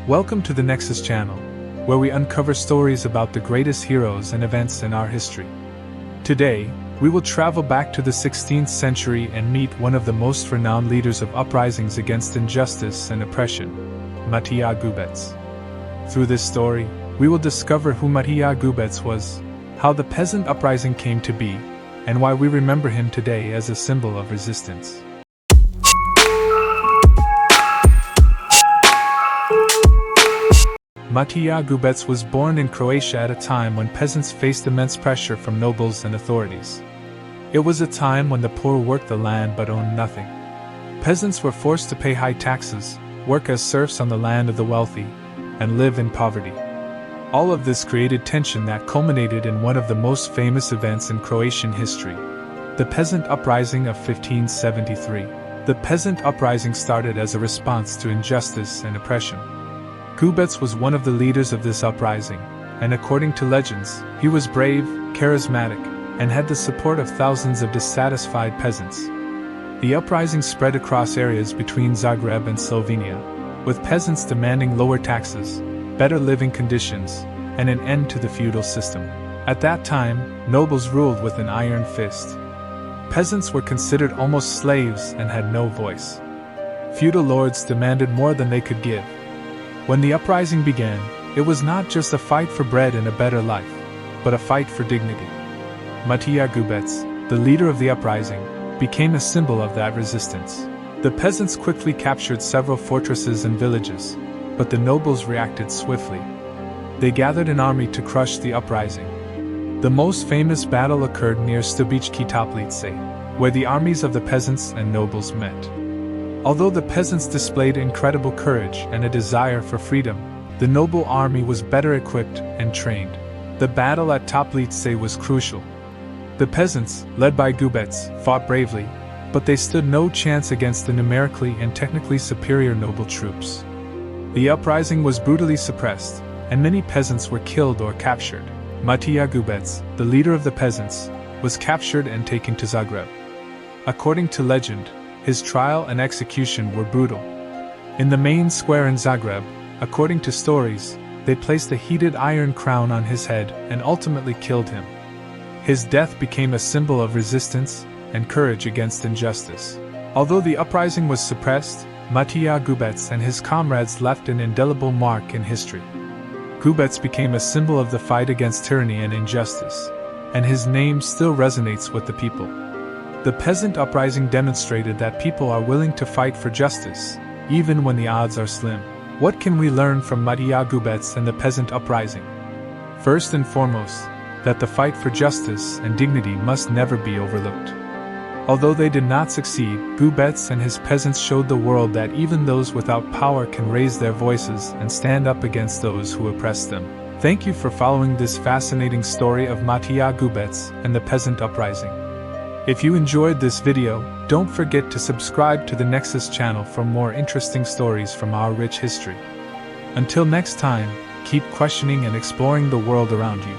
Welcome to the Nexus channel, where we uncover stories about the greatest heroes and events in our history. Today, we will travel back to the 16th century and meet one of the most renowned leaders of uprisings against injustice and oppression, Matija Gubec. Through this story, we will discover who Matija Gubec was, how the peasant uprising came to be, and why we remember him today as a symbol of resistance. Matija Gubec was born in Croatia at a time when peasants faced immense pressure from nobles and authorities. It was a time when the poor worked the land but owned nothing. Peasants were forced to pay high taxes, work as serfs on the land of the wealthy, and live in poverty. All of this created tension that culminated in one of the most famous events in Croatian history, the Peasant Uprising of 1573. The Peasant Uprising started as a response to injustice and oppression. Gubec was one of the leaders of this uprising, and according to legends, he was brave, charismatic, and had the support of thousands of dissatisfied peasants. The uprising spread across areas between Zagreb and Slovenia, with peasants demanding lower taxes, better living conditions, and an end to the feudal system. At that time, nobles ruled with an iron fist. Peasants were considered almost slaves and had no voice. Feudal lords demanded more than they could give. When the uprising began, it was not just a fight for bread and a better life, but a fight for dignity. Matija Gubec, the leader of the uprising, became a symbol of that resistance. The peasants quickly captured several fortresses and villages, but the nobles reacted swiftly. They gathered an army to crush the uprising. The most famous battle occurred near Stubički Toplice, where the armies of the peasants and nobles met. Although the peasants displayed incredible courage and a desire for freedom, the noble army was better equipped and trained. The battle at Toplice was crucial. The peasants, led by Gubec, fought bravely, but they stood no chance against the numerically and technically superior noble troops. The uprising was brutally suppressed, and many peasants were killed or captured. Matija Gubec, the leader of the peasants, was captured and taken to Zagreb. According to legend, his trial and execution were brutal. In the main square in Zagreb, according to stories, they placed a heated iron crown on his head and ultimately killed him. His death became a symbol of resistance and courage against injustice. Although the uprising was suppressed, Matija Gubec and his comrades left an indelible mark in history. Gubec became a symbol of the fight against tyranny and injustice, and his name still resonates with the people. The peasant uprising demonstrated that people are willing to fight for justice, even when the odds are slim. What can we learn from Matija Gubec and the peasant uprising? First and foremost, that the fight for justice and dignity must never be overlooked. Although they did not succeed, Gubec and his peasants showed the world that even those without power can raise their voices and stand up against those who oppress them. Thank you for following this fascinating story of Matija Gubec and the peasant uprising. If you enjoyed this video, don't forget to subscribe to the Nexus channel for more interesting stories from our rich history. Until next time, keep questioning and exploring the world around you.